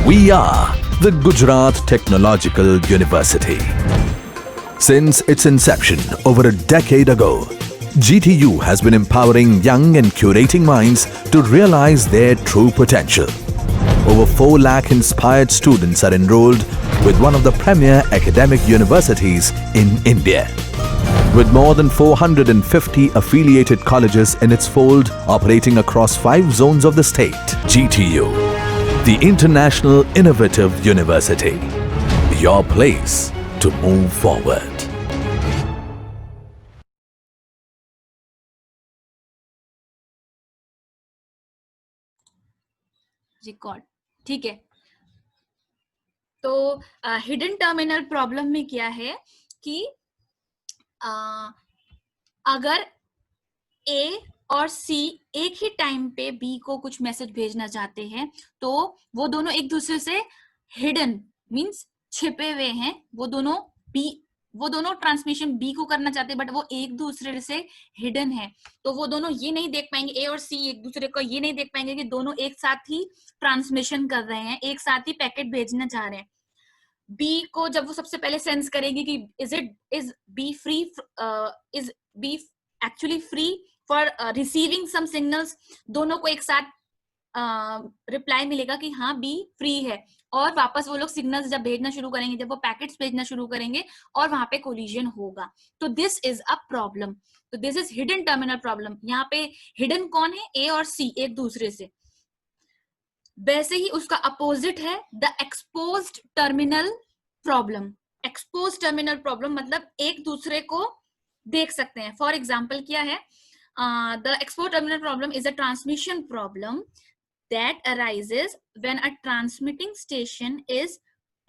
We are the Gujarat Technological University. Since its inception over a decade ago, GTU has been empowering young and curating minds to realize their true potential. Over 4 lakh inspired students are enrolled with one of the premier academic universities in India. With more than 450 affiliated colleges in its fold operating across 5 zones of the state, GTU, the International Innovative University, your place to move forward. Record ठीक है। तो hidden terminal problem में क्या है कि अगर ए और सी एक ही टाइम पे बी को कुछ मैसेज भेजना चाहते हैं तो वो दोनों एक दूसरे से हिडन मींस छिपे हुए हैं। वो दोनों ट्रांसमिशन बी को करना चाहते हैं बट वो एक दूसरे से हिडन है। तो वो दोनों ये नहीं देख पाएंगे, ए और सी एक दूसरे को ये नहीं देख पाएंगे कि दोनों एक साथ ही ट्रांसमिशन कर रहे हैं, एक साथ ही पैकेट भेजना चाह रहे हैं। बी को जब वो सबसे पहले सेंस करेंगे कि is B actually free for receiving some signals, दोनों को एक साथ रिप्लाई मिलेगा कि हाँ बी फ्री है और वापस वो लोग सिग्नल्स जब भेजना शुरू करेंगे, जब वो पैकेट्स भेजना शुरू करेंगे और वहां पे कोलिजन होगा। तो दिस इज अ प्रॉब्लम। तो this is hidden terminal problem. यहाँ पे हिडन कौन है? ए और सी एक दूसरे से। वैसे ही उसका अपोजिट है the exposed terminal problem. Exposed terminal problem मतलब एक दूसरे को देख सकते हैं। फॉर एग्जाम्पल क्या है? The exposed terminal problem is a transmission problem that arises when a transmitting station is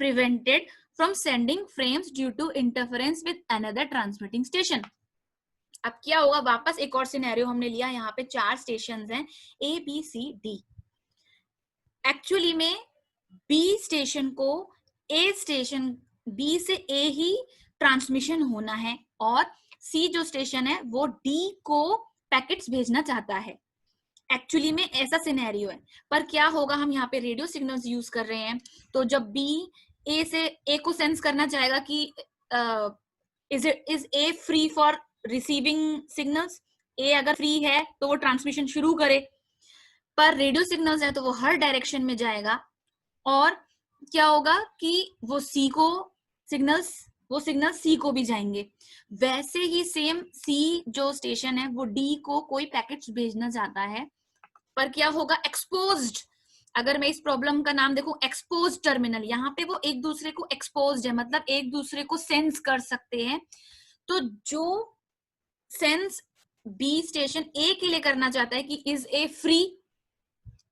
prevented from sending frames due to interference with another transmitting station. अब क्या होगा? वापस एक और सिनेरियो हमने लिया। यहाँ पे 4 स्टेशंस हैं A, B, C, D। Actually में B स्टेशन को A स्टेशन B से A ही ट्रांसमिशन होना है और C जो स्टेशन है वो D को पैकेट्स भेजना चाहता है। एक्चुअली में ऐसा सिनेरियो है। पर क्या होगा? हम यहाँ पे रेडियो सिग्नल्स यूज कर रहे हैं। तो जब बी ए से ए को सेंस करना चाहेगा कि is a free for receiving signals, ए अगर फ्री है तो वो ट्रांसमिशन शुरू करे। पर रेडियो सिग्नल्स है तो वो हर डायरेक्शन में जाएगा और क्या होगा कि वो सिग्नल सी को भी जाएंगे। वैसे ही सेम सी जो स्टेशन है वो डी को कोई पैकेट्स भेजना चाहता है, पर क्या होगा? एक्सपोज्ड। अगर मैं इस प्रॉब्लम का नाम देखूं एक्सपोज्ड टर्मिनल, यहाँ पे वो एक दूसरे को एक्सपोज्ड है मतलब एक दूसरे को सेंस कर सकते हैं। तो जो सेंस बी स्टेशन ए के लिए करना चाहता है कि इज ए फ्री,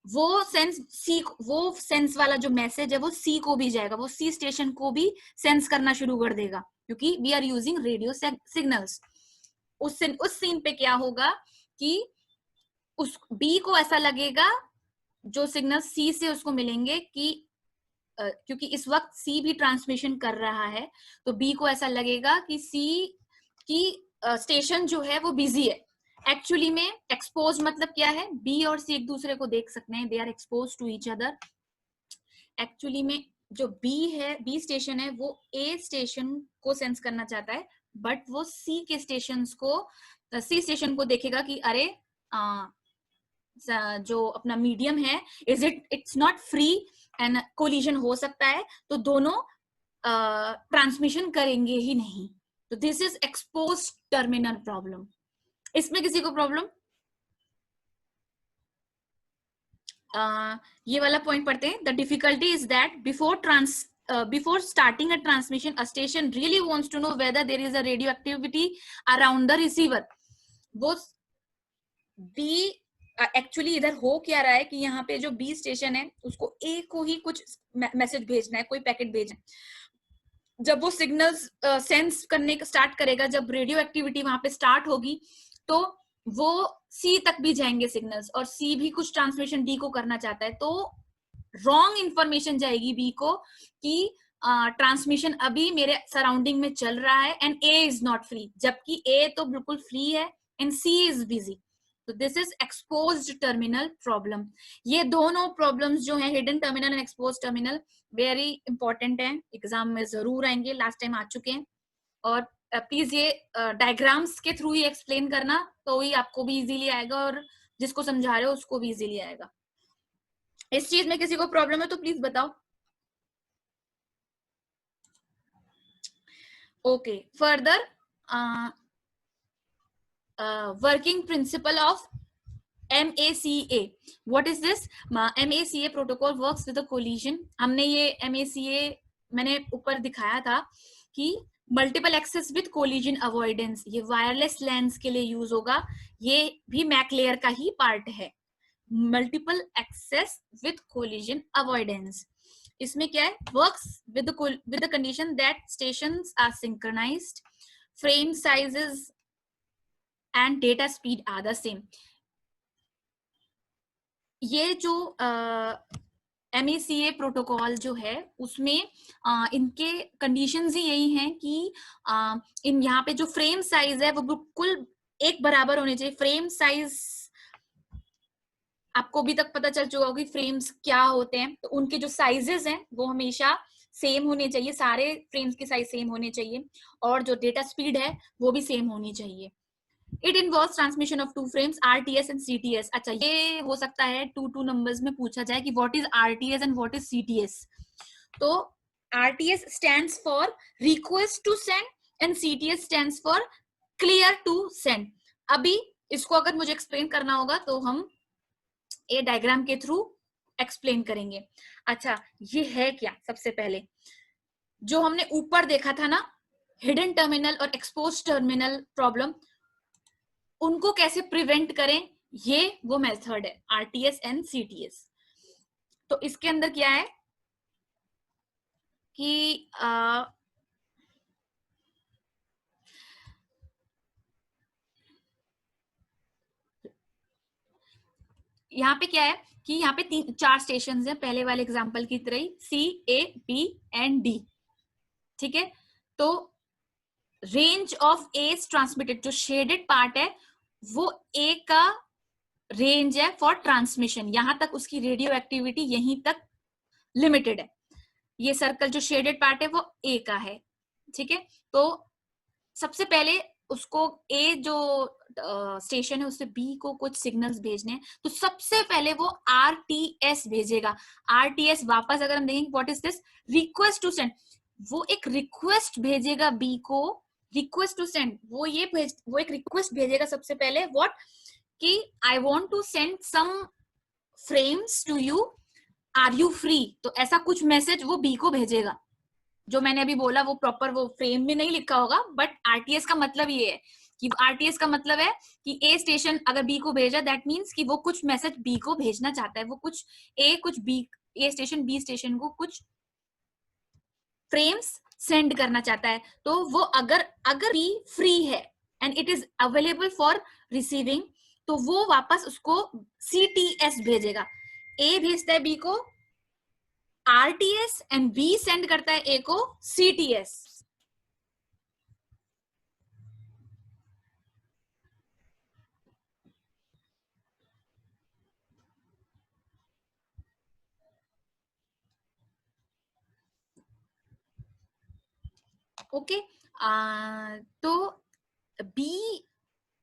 वो सेंस वाला जो मैसेज है वो सी को भी जाएगा, वो सी स्टेशन को भी सेंस करना शुरू कर देगा क्योंकि we are using radio signals. उस सीन पे क्या होगा कि उस बी को ऐसा लगेगा, जो सिग्नल सी से उसको मिलेंगे कि क्योंकि इस वक्त सी भी ट्रांसमिशन कर रहा है तो बी को ऐसा लगेगा कि सी की स्टेशन जो है वो बिजी है। एक्चुअली में एक्सपोज मतलब क्या है? बी और सी एक दूसरे को देख सकते हैं, they are expose to each other. Actually में जो बी स्टेशन है वो ए स्टेशन को सेंस करना चाहता है बट वो सी स्टेशन को देखेगा कि अरे जो अपना मीडियम है it's not free and collision हो सकता है, तो दोनों ट्रांसमिशन करेंगे ही नहीं। तो this is expose terminal problem. इसमें किसी को प्रॉब्लम? ये वाला पॉइंट पढ़ते हैं। The difficulty is that before starting a transmission, a station really wants to know whether there is a radioactivity around the receiver. वो बी एक्चुअली इधर हो क्या रहा है कि यहाँ पे जो बी स्टेशन है उसको ए को ही कुछ मैसेज भेजना है, कोई पैकेट भेजना है। जब वो सिग्नल्स सेंस करने का स्टार्ट करेगा, जब रेडियो एक्टिविटी वहां पे स्टार्ट होगी तो वो सी तक भी जाएंगे सिग्नल्स और सी भी कुछ ट्रांसमिशन डी को करना चाहता है। तो रॉन्ग इंफॉर्मेशन जाएगी बी को कि ट्रांसमिशन अभी मेरे सराउंडिंग में चल रहा है and A is not free, जबकि ए तो बिल्कुल फ्री है एंड सी इज बिजी। तो this is exposed terminal problem. ये दोनों प्रॉब्लम्स जो हैं, hidden terminal and exposed terminal, very important है, एग्जाम में जरूर आएंगे, लास्ट टाइम आ चुके हैं। और प्लीज ये डायग्राम्स के थ्रू ही एक्सप्लेन करना, तो ही आपको भी इजीली आएगा और जिसको समझा रहे हो उसको भी इजीली आएगा। इस चीज में किसी को प्रॉब्लम है तो प्लीज बताओ। Okay, further working principle of MACA. What is this? MACA protocol works with a collision. हमने ये MACA मैंने ऊपर दिखाया था कि multiple access with collision avoidance, ये वायरलेस लैंस के लिए यूज होगा, ये भी मैक लेयर का ही पार्ट है। Multiple access with collision avoidance, इसमें क्या है, works with the condition that stations are synchronized, frame sizes and data speed are the same. ये जो MACA प्रोटोकॉल जो है उसमें इनके कंडीशंस ही यही हैं कि इन यहाँ पे जो फ्रेम साइज है वो बिल्कुल एक बराबर होने चाहिए। फ्रेम साइज आपको अभी तक पता चल चुका होगा कि फ्रेम्स क्या होते हैं, तो उनके जो साइजेस हैं वो हमेशा सेम होने चाहिए, सारे फ्रेम्स के साइज सेम होने चाहिए, और जो डेटा स्पीड है वो भी सेम होनी चाहिए। It involves transmission of two frames, RTS and CTS. अच्छा, ये हो सकता है 2 नंबर्स में पूछा जाए कि what is RTS and what is CTS. तो RTS stands for request to send and CTS stands for clear to send. अभी इसको अगर मुझे एक्सप्लेन करना होगा तो हम ये डायग्राम के थ्रू एक्सप्लेन करेंगे। अच्छा, ये है क्या? सबसे पहले जो हमने ऊपर देखा था ना, हिडन टर्मिनल और एक्सपोज्ड टर्मिनल प्रॉब्लम, उनको कैसे प्रिवेंट करें, ये वो मेथड है RTS एंड CTS। तो इसके अंदर क्या है कि यहाँ पे क्या है कि यहाँ पे 4 स्टेशन हैं, पहले वाले एग्जांपल की तरह C, A, B and D, ठीक है। तो रेंज ऑफ ए ट्रांसमिटेड, जो शेडेड पार्ट है वो ए का रेंज है फॉर ट्रांसमिशन, यहां तक उसकी रेडियो एक्टिविटी यहीं तक लिमिटेड है। ये सर्कल जो शेडेड पार्ट है वो ए का है, ठीक है। तो सबसे पहले उसको ए जो स्टेशन है उससे बी को कुछ सिग्नल्स भेजने हैं, तो सबसे पहले वो RTS भेजेगा। RTS वापस अगर हम देखेंगे what is this, request to send, वो एक रिक्वेस्ट भेजेगा बी को, रिक्वेस्ट टू सेंड, वो एक रिक्वेस्ट भेजेगा सबसे पहले, व्हाट, कि I want to send some frames to you, are you free. तो ऐसा कुछ मैसेज वो बी को भेजेगा। जो मैंने अभी बोला वो प्रॉपर वो फ्रेम में नहीं लिखा होगा, बट RTS का मतलब ये है कि RTS का मतलब है कि ए स्टेशन अगर बी को भेजा, दैट मीन्स कि वो कुछ मैसेज बी को भेजना चाहता है, वो कुछ बी, ए स्टेशन बी स्टेशन को कुछ फ्रेम्स सेंड करना चाहता है। तो वो अगर बी फ्री है and it is available for receiving, तो वो वापस उसको CTS भेजेगा। ए भेजता है बी को RTS एंड बी सेंड करता है ए को CTS। ओके, तो बी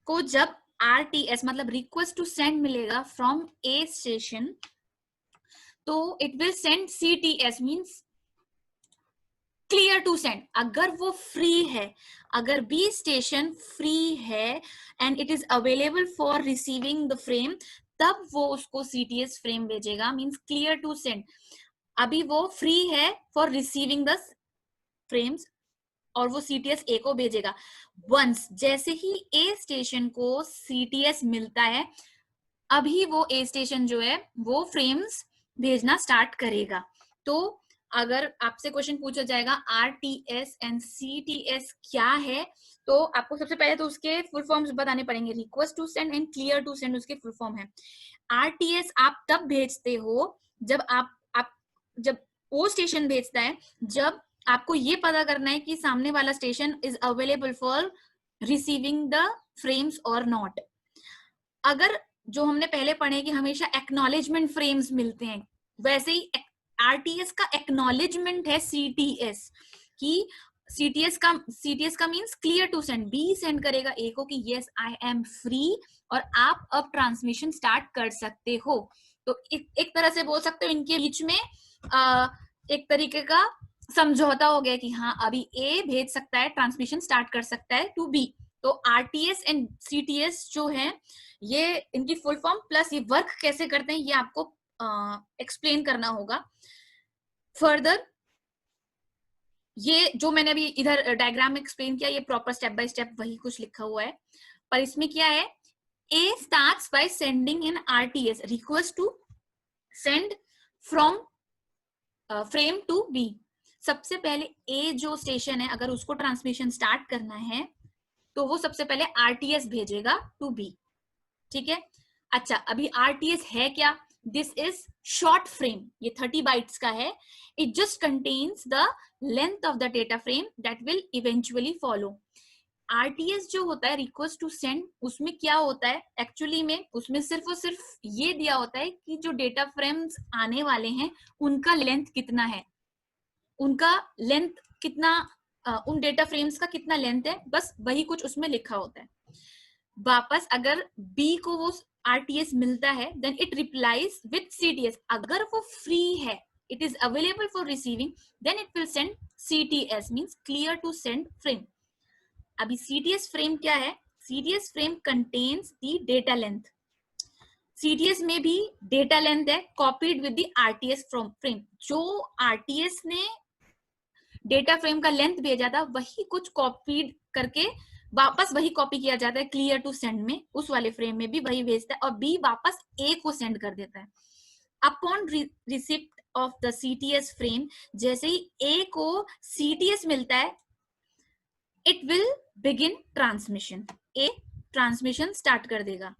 को जब RTS मतलब रिक्वेस्ट टू सेंड मिलेगा फ्रॉम ए स्टेशन, तो it will send CTS means clear to send. अगर वो फ्री है, अगर बी स्टेशन फ्री है and it is available for receiving the frame, तब वो उसको CTS फ्रेम भेजेगा, मींस क्लियर टू सेंड। अभी वो फ्री है फॉर रिसीविंग द फ्रेम्स और वो CTS ए को भेजेगा। वंस जैसे ही ए स्टेशन को CTS मिलता है, अभी वो ए स्टेशन जो है वो फ्रेम्स भेजना स्टार्ट करेगा। तो अगर आपसे क्वेश्चन पूछा जाएगा RTS एंड CTS क्या है, तो आपको सबसे पहले तो उसके फुल फॉर्म्स बताने पड़ेंगे। Request to send and clear to send उसके फुल फॉर्म है। RTS आप तब भेजते हो जब जब वो स्टेशन भेजता है जब आपको ये पता करना है कि सामने वाला station is available for receiving the frames और नॉट। अगर जो हमने पहले पढ़े कि हमेशा एक्नॉलेजमेंट फ्रेम्स मिलते हैं, वैसे ही आरटीएस का एक्नॉलेजमेंट है सीटीएस कि सीटीएस का means clear to send, B send करेगा ए को कि यस आई एम फ्री और आप अब ट्रांसमिशन स्टार्ट कर सकते हो। तो एक तरह से बोल सकते हो इनके बीच में एक तरीके का समझौता हो गया कि हाँ अभी ए भेज सकता है, ट्रांसमिशन स्टार्ट कर सकता है टू बी। तो आरटीएस एंड सीटीएस जो है ये इनकी फुल फॉर्म प्लस ये वर्क कैसे करते हैं ये आपको एक्सप्लेन करना होगा फर्दर। ये जो मैंने अभी इधर डायग्राम में एक्सप्लेन किया ये प्रॉपर स्टेप बाय स्टेप वही कुछ लिखा हुआ है, पर इसमें क्या है, A starts by sending in RTS request to send from frame to B. सबसे पहले ए जो स्टेशन है अगर उसको ट्रांसमिशन स्टार्ट करना है तो वो सबसे पहले आरटीएस भेजेगा टू बी, ठीक है। अच्छा अभी आरटीएस है क्या, दिस इज शॉर्ट फ्रेम, ये 30 बाइट्स का है। It just contains the length of the data frame that will eventually follow. RTS जो होता है रिक्वेस्ट टू सेंड, उसमें क्या होता है एक्चुअली में, उसमें सिर्फ और सिर्फ ये दिया होता है कि जो डेटा फ्रेम्स आने वाले हैं उनका लेंथ कितना है, उनका लेंथ कितना, उन डेटा फ्रेम्स का कितना लेंथ है, बस वही कुछ उसमें लिखा होता है। वापस अगर बी को वो आरटीएस मिलता है then it replies with CTS, अगर वो फ्री है it is available for receiving then it will send CTS means clear to send frame. अभी सीटीएस फ्रेम क्या है, CTS frame contains the data length, CTS में भी डेटा लेंथ है copied with the RTS frame. जो RTS ने data frame का length भेजा था वही कुछ कॉपीड करके वापस वही कॉपी किया जाता है क्लियर टू सेंड में, उस वाले फ्रेम में भी वही भेजता है और बी वापस ए को सेंड कर देता है। Upon receipt of the CTS frame, जैसे ही ए को सीटीएस मिलता है it will begin transmission, A transmission start कर देगा।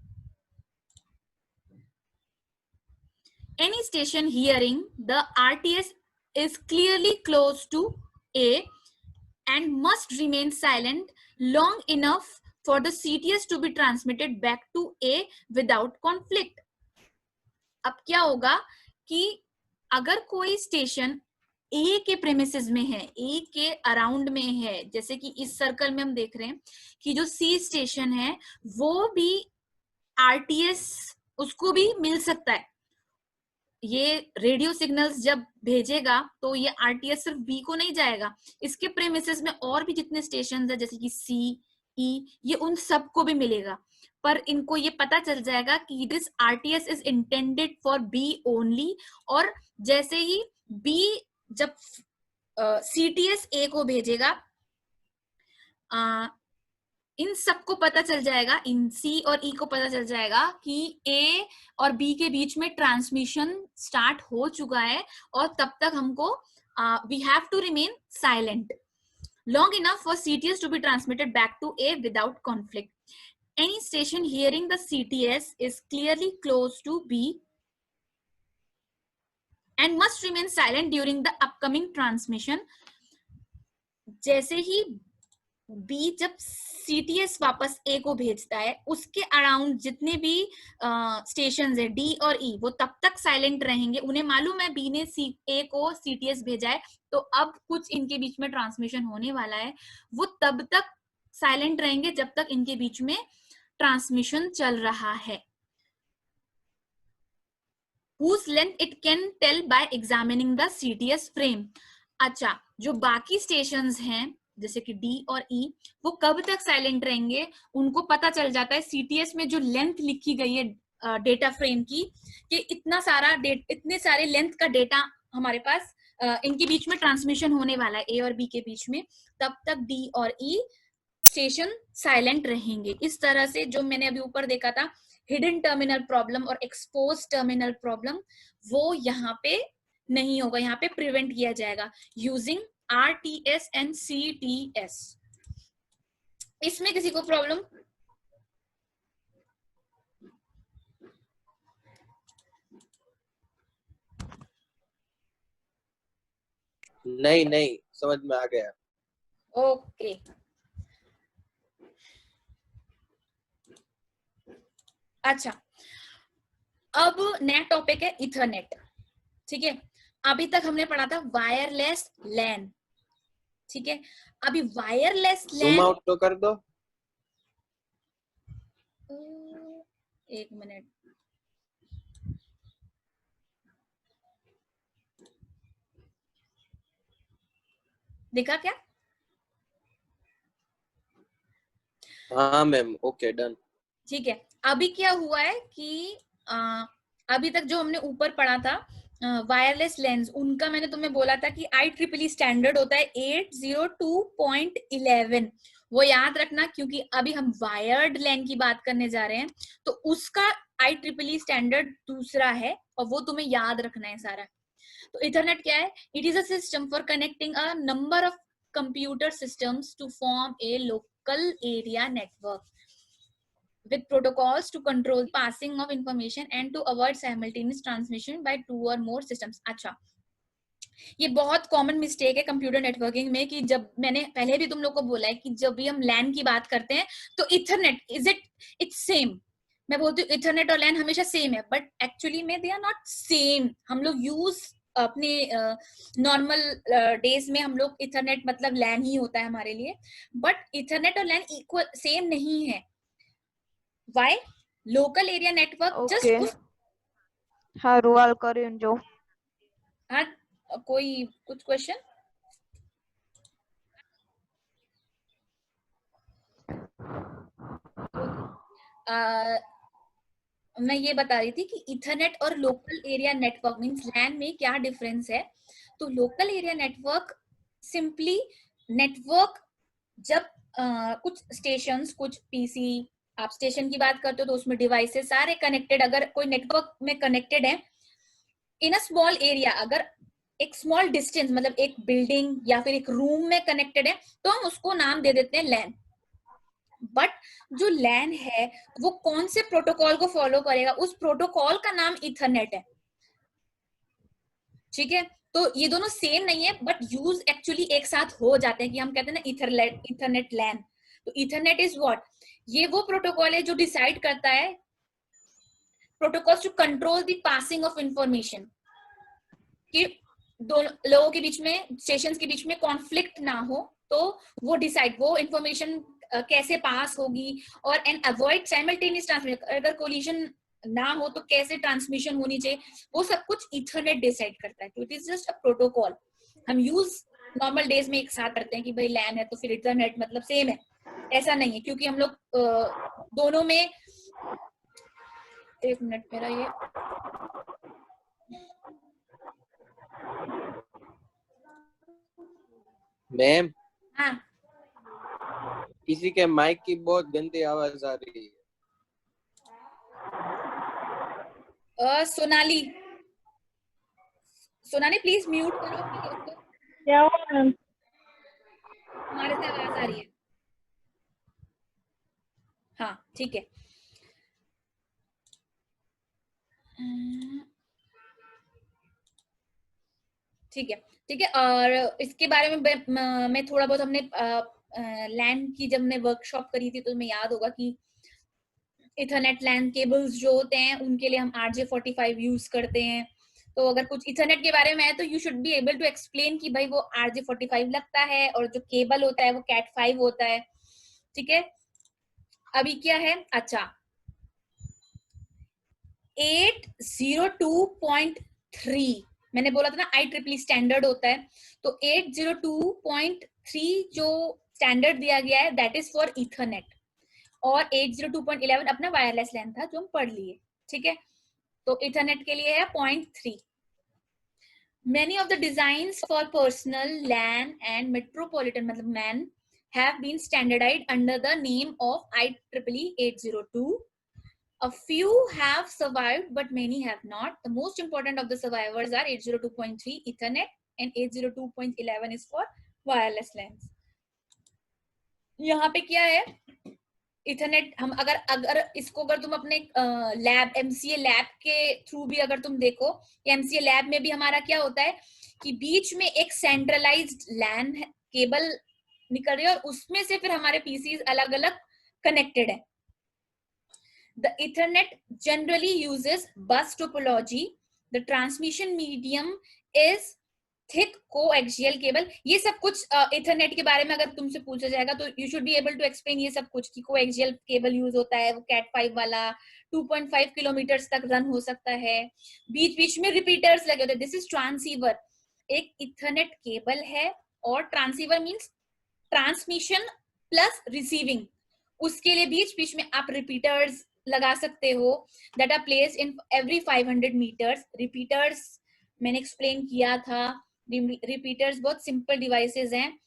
Any station hearing the RTS is clearly close to A and must remain silent long enough for the CTS to be transmitted back to A without conflict. अब क्या होगा कि अगर कोई station ए के premises में है, ए के अराउंड में है, जैसे कि इस सर्कल में हम देख रहे हैं कि जो सी स्टेशन है वो भी आरटीएस उसको भी मिल सकता है, ये रेडियो सिग्नल्स जब भेजेगा तो ये आरटीएस सिर्फ बी को नहीं जाएगा, इसके प्रेमिसेस में और भी जितने स्टेशन है जैसे कि सी ई ये उन सबको भी मिलेगा, पर इनको ये पता चल जाएगा कि this RTS is intended for B only. और जैसे ही बी जब सीटीएस ए को भेजेगा इन सबको पता चल जाएगा, इन सी और ई को पता चल जाएगा कि ए और बी के बीच में ट्रांसमिशन स्टार्ट हो चुका है और तब तक हमको we have to remain silent long enough for CTS to be transmitted back to A without conflict. Any station hearing the CTS is clearly close to B and must remain silent during the upcoming transmission. जैसे ही B जब CTS वापस A को भेजता है उसके around जितने भी stations है D और E वो तब तक साइलेंट रहेंगे, उन्हें मालूम है B ने A को CTS भेजा है तो अब कुछ इनके बीच में ट्रांसमिशन होने वाला है, वो तब तक साइलेंट रहेंगे जब तक इनके बीच में ट्रांसमिशन चल रहा है। Whose length it can tell by examining the CTS frame. अच्छा, जो बाकी स्टेशंस हैं जैसे कि डी और ई वो कब तक साइलेंट रहेंगे, उनको पता चल जाता है सीटीएस में जो लेंथ लिखी गई है डेटा फ्रेम की कि इतना सारा इतने सारे लेंथ का डेटा हमारे पास इनके बीच में ट्रांसमिशन होने वाला है ए और बी के बीच में, तब तक डी और ई स्टेशन साइलेंट रहेंगे। इस तरह से जो मैंने अभी ऊपर देखा था हिडन टर्मिनल प्रॉब्लम और एक्सपोज टर्मिनल प्रॉब्लम वो यहाँ पे नहीं होगा, यहाँ पे प्रिवेंट किया जाएगा यूजिंग आरटीएस एंड सीटीएस। इसमें किसी को प्रॉब्लम? नहीं समझ में आ गया। ओके अच्छा, अब नया टॉपिक है इथरनेट। ठीक है, अभी तक हमने पढ़ा था वायरलेस लैन। ठीक है, अभी वायरलेस जूम लैन, आउट तो कर दो। एक मिनट, दिखा क्या? हाँ मैम, ओके डन। ठीक है, अभी क्या हुआ है कि अभी तक जो हमने ऊपर पढ़ा था वायरलेस लेंस, उनका मैंने तुम्हें बोला था कि IEEE स्टैंडर्ड होता है 802.11। वो याद रखना, क्योंकि अभी हम वायर्ड लैन की बात करने जा रहे हैं, तो उसका IEEE स्टैंडर्ड दूसरा है, और वो तुम्हें याद रखना है सारा। तो इथरनेट क्या है? It is a system for connecting a number of computer systems to form a local area network with protocols to control passing of information and to avoid simultaneous transmission by two or more systems। अच्छा, ये बहुत common mistake है computer networking में, कि जब मैंने पहले भी तुम लोग को बोला है कि जब भी हम लैन की बात करते हैं तो इथरनेट इट्स सेम। मैं बोलती हूँ इथरनेट और लैन हमेशा सेम है, बट एक्चुअली में दे आर नॉट सेम। हम लोग यूज अपने नॉर्मल डेज में हम लोग इथरनेट मतलब लैन ही होता है हमारे लिए, बट इथरनेट और लैन इक्वल सेम नहीं है। Why? Local area network just okay, हाँ रुआल करीन जो। हाँ, कोई कुछ क्वेश्चन? मैं ये बता रही थी कि इथरनेट और लोकल एरिया नेटवर्क मींस लैन में क्या डिफरेंस है। तो local area network simply network, जब कुछ स्टेशंस, कुछ पीसी, आप स्टेशन की बात करते हो तो उसमें डिवाइसेस सारे कनेक्टेड, अगर कोई नेटवर्क में कनेक्टेड है इन अ स्मॉल एरिया, अगर एक स्मॉल डिस्टेंस मतलब एक बिल्डिंग या फिर एक रूम में कनेक्टेड है, तो हम उसको नाम दे देते हैं लैन। बट जो लैन है वो कौन से प्रोटोकॉल को फॉलो करेगा, उस प्रोटोकॉल का नाम इथरनेट है। ठीक है, तो ये दोनों सेम नहीं है, बट यूज एक्चुअली एक साथ हो जाते हैं, कि हम कहते हैं ना इथरनेट लैन। तो इथरनेट इज व्हाट? ये वो प्रोटोकॉल है जो डिसाइड करता है, protocols to control the passing of information, कि दोनों लोगों के बीच में, स्टेशंस के बीच में कॉन्फ्लिक्ट ना हो, तो वो डिसाइड, वो इंफॉर्मेशन कैसे पास होगी, और एंड अवॉइड साइमल्टेनियस ट्रांसमिशन, अगर कोलिजन ना हो तो कैसे ट्रांसमिशन होनी चाहिए, वो सब कुछ इथरनेट डिसाइड करता है। तो it is just a protocol. हम यूज नॉर्मल डेज में एक साथ करते हैं कि भाई लैन है तो फिर इथरनेट मतलब सेम है, ऐसा नहीं है, क्योंकि हम लोग दोनों में, एक मिनट मेरा ये, मैम, हाँ किसी के माइक की बहुत गंदी आवाज आ रही है। सोनाली, सोनाली प्लीज म्यूट करो उसको, क्या हुआ मैम? तुम्हारे से आवाज आ रही है। हाँ ठीक है, ठीक है, ठीक है। और इसके बारे में मैं थोड़ा बहुत, हमने लैंड की जब हमने वर्कशॉप करी थी तो तुम्हें याद होगा कि इथरनेट लैंड केबल्स जो होते हैं उनके लिए हम RJ45 यूज करते हैं। तो अगर कुछ इथरनेट के बारे में है तो you should be able to explain कि भाई वो RJ45 लगता है, और जो केबल होता है वो Cat5 होता है। ठीक है, अभी क्या है? अच्छा, 802.3 मैंने बोला था ना IEEE स्टैंडर्ड होता है, तो 802.3 जो स्टैंडर्ड दिया गया है दैट इज फॉर इथरनेट, और 802.11 अपना वायरलेस लैन था जो हम पढ़ लिए। ठीक है, तो इथरनेट के लिए है 0.3। Many of the designs for personal LAN and metropolitan मतलब MAN have been standardized under the name of IEEE 802. A few have survived, but many have not. The most important of the survivors are 802.3 Ethernet and 802.11 is for wireless LANs. यहाँ पे क्या है? Ethernet हम अगर इसको अगर तुम अपने लैब MCA लैब के थ्रू भी अगर तुम देखो, MCA लैब में भी हमारा क्या होता है कि बीच में एक सेंट्रलाइज्ड लैन केबल निकल रही है, और उसमें से फिर हमारे पीसीज अलग अलग कनेक्टेड है। The Ethernet generally uses bus topology. The transmission medium is thick coaxial cable. ये सब कुछ इथरनेट के बारे में अगर तुमसे पूछा जाएगा तो you should be able to explain ये सब कुछ कि कोएक्सियल केबल यूज होता है, वो कैट 5 वाला 2.5 किलोमीटर तक रन हो सकता है, बीच बीच में रिपीटर्स लगे होते हैं. This is transceiver. एक इथरनेट केबल है और transceiver means transmission plus receiving. उसके लिए बीच बीच में आप रिपीटर्स लगा सकते हो that are placed in every 500 metres. Repeaters मैंने एक्सप्लेन किया था. रिपीटर्स बहुत सिंपल डिवाइसेस हैं.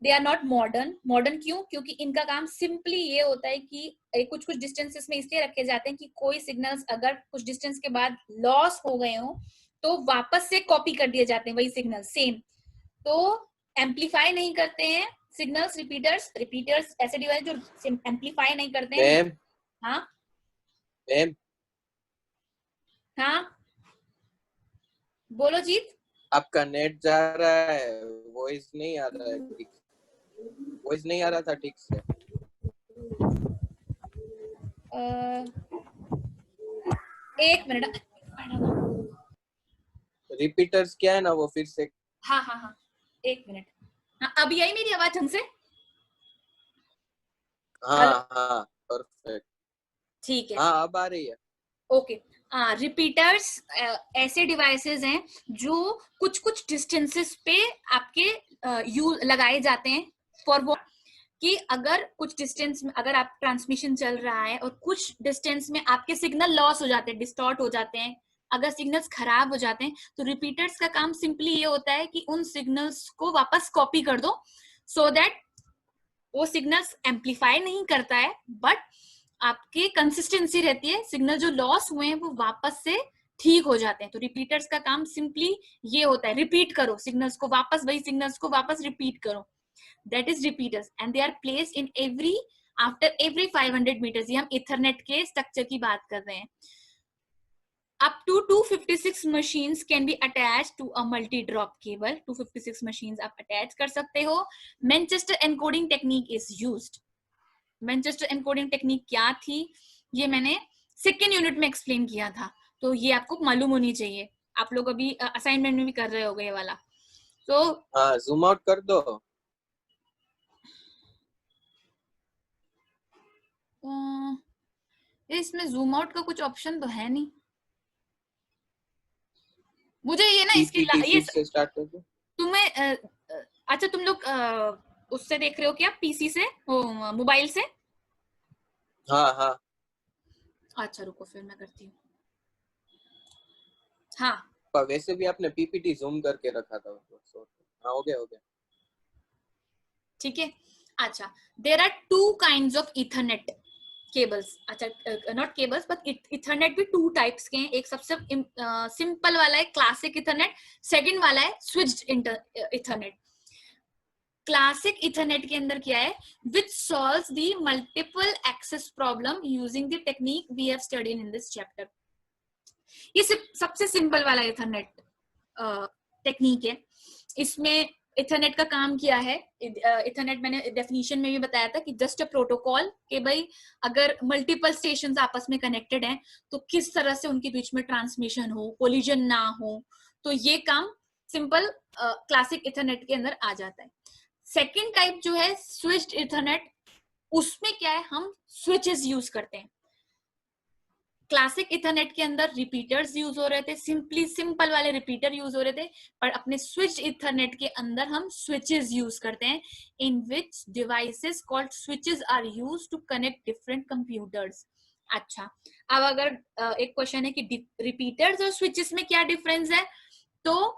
They are not modern. Modern क्यों? क्योंकि इनका काम सिंपली ये होता है कि कुछ कुछ डिस्टेंसेस में इसलिए रखे जाते हैं कि कोई सिग्नल्स अगर कुछ डिस्टेंस के बाद लॉस हो गए हो तो वापस से कॉपी कर दिए जाते हैं वही सिग्नल सेम. तो एम्पलीफाई नहीं करते हैं सिग्नल्स. रिपीटर्स ऐसे डिवाइस जो एम्पलीफाई नहीं करते हैं. हाँ हाँ बोलो जीत. आपका नेट जा रहा है, वॉइस नहीं आ रहा है ठीक. वॉइस नहीं आ रहा था ठीक से. एक मिनट. रिपीटर्स क्या है ना वो फिर से. हाँ हाँ हाँ एक मिनट. हाँ अभी आई मेरी आवाज ढंग से? हाँ हाँ परफेक्ट. ठीक है. हाँ अब आ रही है. ओके. रिपीटर्स ऐसे डिवाइसेस हैं जो कुछ कुछ डिस्टेंसेस पे आपके लगाए जाते हैं फॉर वो कि अगर कुछ डिस्टेंस में अगर आप ट्रांसमिशन चल रहा है और कुछ डिस्टेंस में आपके सिग्नल लॉस हो जाते हैं, डिस्टॉर्ट हो जाते हैं, अगर सिग्नल्स खराब हो जाते हैं तो रिपीटर्स का काम सिंपली ये होता है कि उन सिग्नल्स को वापस कॉपी कर दो सो दैट वो सिग्नल्स एम्पलीफाई नहीं करता है बट आपकी कंसिस्टेंसी रहती है. सिग्नल जो लॉस हुए हैं वो वापस से ठीक हो जाते हैं. तो रिपीटर्स का काम सिंपली ये होता है, रिपीट करो सिग्नल्स को वापस, वही सिग्नल्स को वापस रिपीट करो. That is repeaters and they are placed in every after every 500 metres. ये हम इथरनेट के स्ट्रक्चर की बात कर रहे हैं. Up to 256 machines can be attached to a multi-drop cable. 256 machines आप attach कर सकते हो. Manchester encoding technique is used. Manchester encoding technique क्या थी ये मैंने सेकेंड यूनिट में एक्सप्लेन किया था, तो ये आपको मालूम होनी चाहिए. आप लोग अभी असाइनमेंट में भी कर रहे होगे ये वाला. तो हाँ जूम आउट कर दो. इसमें जूम आउट का कुछ ऑप्शन तो है नहीं. मुझे ये ना इसकी ये से स्टार्ट कर दो. तुम्हें अच्छा तुम लोग उससे देख रहे हो क्या? पीसी से, मोबाइल से? हाँ हाँ. अच्छा रुको फिर मैं करती हूँ. हाँ पर वैसे भी आपने पीपीटी जूम करके रखा था. हाँ हो गया. ठीक है. अच्छा there are 2 kinds of Ethernet cables. अच्छा नॉट केबल्स बट इथरनेट भी 2 टाइप्स के हैं. एक सबसे सिंपल वाला है क्लासिक इथरनेट, सेकंड वाला है स्विच्ड इथरनेट. क्लासिक इथरनेट के अंदर क्या है? Which solves the multiple access problem using the technique we have studied in this chapter. ये सबसे सिंपल वाला इथरनेट टेक्निक है. इसमें इथरनेट का काम क्या है? इथरनेट मैंने डेफिनेशन में भी बताया था कि जस्ट अ प्रोटोकॉल कि भाई अगर मल्टीपल स्टेशंस आपस में कनेक्टेड हैं तो किस तरह से उनके बीच में ट्रांसमिशन हो, कोलिजन ना हो. तो ये काम सिंपल क्लासिक इथरनेट के अंदर आ जाता है. सेकेंड टाइप जो है स्विच्ड इथरनेट, उसमें क्या है? हम स्विचेस यूज करते हैं. क्लासिक इथरनेट के अंदर रिपीटर्स यूज हो रहे थे, सिंपल वाले रिपीटर यूज हो रहे थे, पर अपने स्विच इथरनेट के अंदर हम स्विचेस यूज करते हैं in which devices called switches are use to connect different computers. अच्छा अब अगर एक क्वेश्चन है कि रिपीटर्स और स्विचेस में क्या डिफरेंस है, तो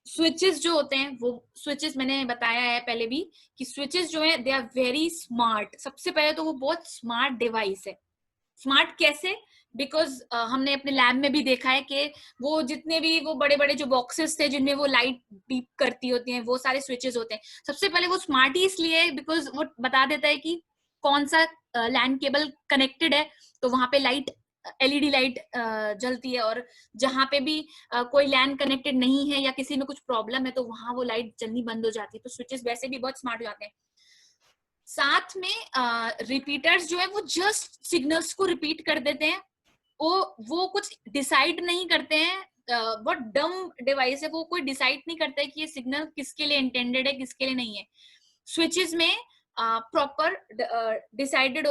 स्विचेस जो होते हैं वो स्विचेस मैंने बताया है पहले भी कि स्विचेस जो है दे आर वेरी स्मार्ट. सबसे पहले तो वो बहुत स्मार्ट डिवाइस है. स्मार्ट कैसे? बिकॉज हमने अपने लैब में भी देखा है कि वो जितने भी वो बड़े बड़े जो बॉक्सेस थे जिनमें वो लाइट बीप करती होती हैं, वो सारे स्विचेस होते हैं. सबसे पहले वो स्मार्ट ही इसलिए है बिकॉज वो बता देता है कि कौन सा लैन केबल कनेक्टेड है तो वहां पे लाइट एलईडी लाइट जलती है, और जहां पे भी कोई लैन कनेक्टेड नहीं है या किसी में कुछ प्रॉब्लम है तो वहां वो लाइट जलनी बंद हो जाती है. तो स्विचेस वैसे भी बहुत स्मार्ट हो जाते हैं. साथ में रिपीटर्स जो है वो जस्ट सिग्नल्स को रिपीट कर देते हैं, वो कुछ डिसाइड नहीं करते हैं। बहुत डम डिवाइस है, वो कोई डिसाइड नहीं करता है कि ये सिग्नल किसके लिए इंटेंडेड है, किसके लिए नहीं है। स्विचेस में प्रॉपर डिसाइडेड,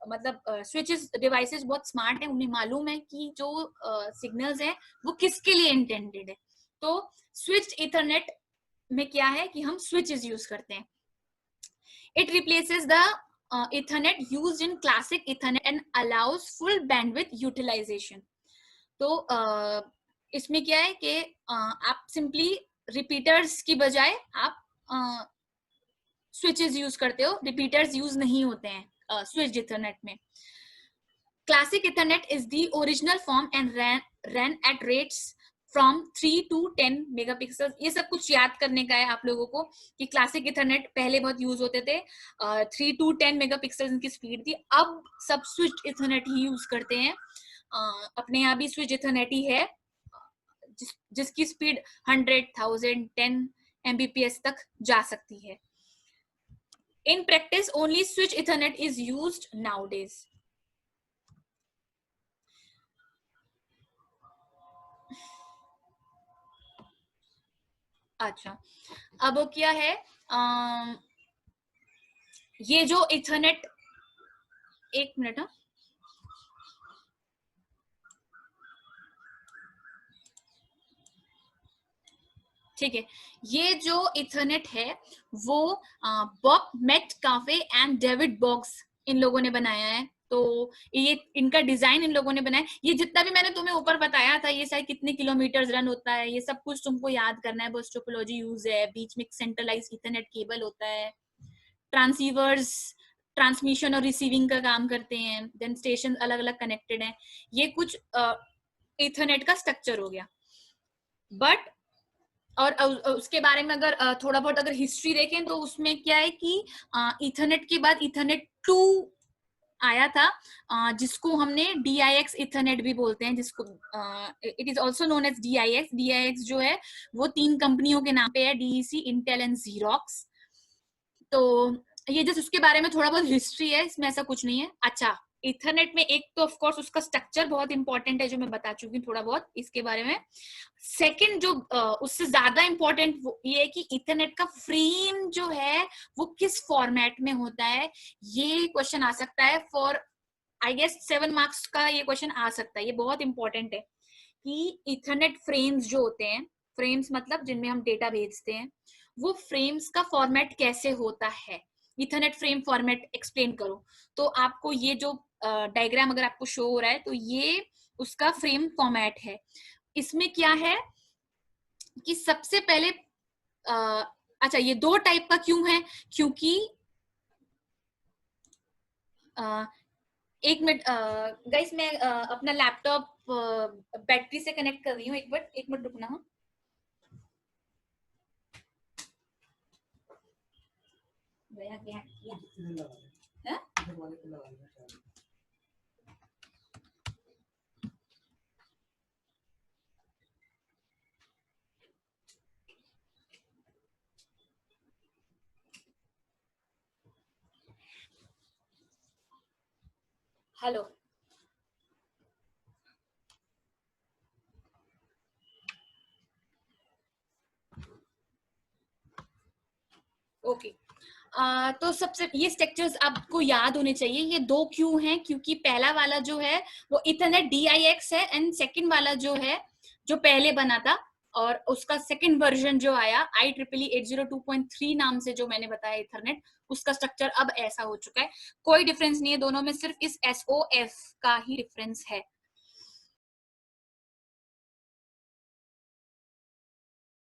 मतलब स्विचेस डिवाइसेस बहुत स्मार्ट है, उन्हें मालूम है कि जो सिग्नल्स है वो किसके लिए इंटेंडेड है। तो स्विच्ड ईथरनेट में क्या है कि हम स्विचेस यूज करते हैं। It replaces the Ethernet used in classic Ethernet and allows full bandwidth utilization. तो इसमें क्या है कि आप सिंपली रिपीटर्स की बजाय आप स्विचेस यूज करते हो, रिपीटर्स यूज नहीं होते हैं स्विच्ड इथरनेट में। Classic Ethernet is the original form and run at rates from 3 to 10 megapixel. ये सब कुछ याद करने का है आप लोगों को कि क्लासिक इथरनेट पहले बहुत यूज होते थे, 3 to 10 मेगापिक्सल इनकी स्पीड थी। अब सब स्विच्ड इथरनेट ही यूज करते हैं। अपने यहाँ भी स्विच इथरनेट ही है जिसकी स्पीड 100,000 10 Mbps तक जा सकती है। In practice, only switch Ethernet is used nowadays. अच्छा, अब क्या है, ये जो इथरनेट, एक मिनट, ठीक है, ये जो इथरनेट है वो Bob Metcalfe and David Boggs इन लोगों ने बनाया है। तो ये इनका डिजाइन इन लोगों ने बनाया। ये जितना भी मैंने तुम्हें ऊपर बताया था, ये शायद कितने किलोमीटर रन होता है, ये सब कुछ तुमको याद करना है। बस टोपोलॉजी यूज है, बीच में सेंट्रलाइज इथरनेट केबल होता है, ट्रांसीवर्स ट्रांसमिशन और रिसीविंग का काम करते हैं, देन स्टेशन अलग अलग कनेक्टेड हैं। ये कुछ इथरनेट का स्ट्रक्चर हो गया। बट और उसके बारे में अगर थोड़ा बहुत अगर हिस्ट्री देखें तो उसमें क्या है कि इथरनेट के बाद इथरनेट 2 आया था, जिसको हमने DIX इथरनेट भी बोलते हैं, जिसको it is also known as DIX। DIX जो है वो 3 कंपनियों के नाम पे है, DEC, इंटेल एंड Xerox। तो ये जस्ट उसके बारे में थोड़ा बहुत हिस्ट्री है, इसमें ऐसा कुछ नहीं है। अच्छा, इथरनेट में एक तो ऑफ कोर्स उसका स्ट्रक्चर बहुत इंपॉर्टेंट है, जो मैं बता चुकी हूँ थोड़ा बहुत इसके बारे में। सेकंड जो उससे ज्यादा इंपॉर्टेंट ये है कि इथरनेट का फ्रेम जो है वो किस फॉर्मेट में होता है। ये क्वेश्चन आ सकता है फॉर आई गेस 7 मार्क्स का, ये क्वेश्चन आ सकता है। ये बहुत इंपॉर्टेंट है कि इथरनेट फ्रेम्स जो होते हैं, फ्रेम्स मतलब जिनमें हम डेटा भेजते हैं, वो फ्रेम्स का फॉर्मेट कैसे होता है। इथरनेट फ्रेम फॉर्मेट एक्सप्लेन करो। तो आपको ये जो डायग्राम अगर आपको शो हो रहा है तो ये उसका फ्रेम फॉर्मेट है। इसमें क्या है कि सबसे पहले अच्छा, ये 2 टाइप का क्यों है, क्योंकि एक मिनट गाइस, मैं अपना लैपटॉप बैटरी से कनेक्ट कर रही हूँ, एक मिनट रुकना। हाँ, हेलो, ओके। तो सबसे ये स्ट्रक्चर्स आपको याद होने चाहिए। ये 2 क्यों हैं, क्योंकि पहला वाला जो है वो इथरनेट DIX है, एंड सेकंड वाला जो है जो पहले बना था और उसका सेकंड वर्जन जो आया IEEE 802.3 नाम से जो मैंने बताया इथरनेट, उसका स्ट्रक्चर अब ऐसा हो चुका है। कोई डिफरेंस नहीं है दोनों में, सिर्फ इस SOF का ही डिफरेंस है।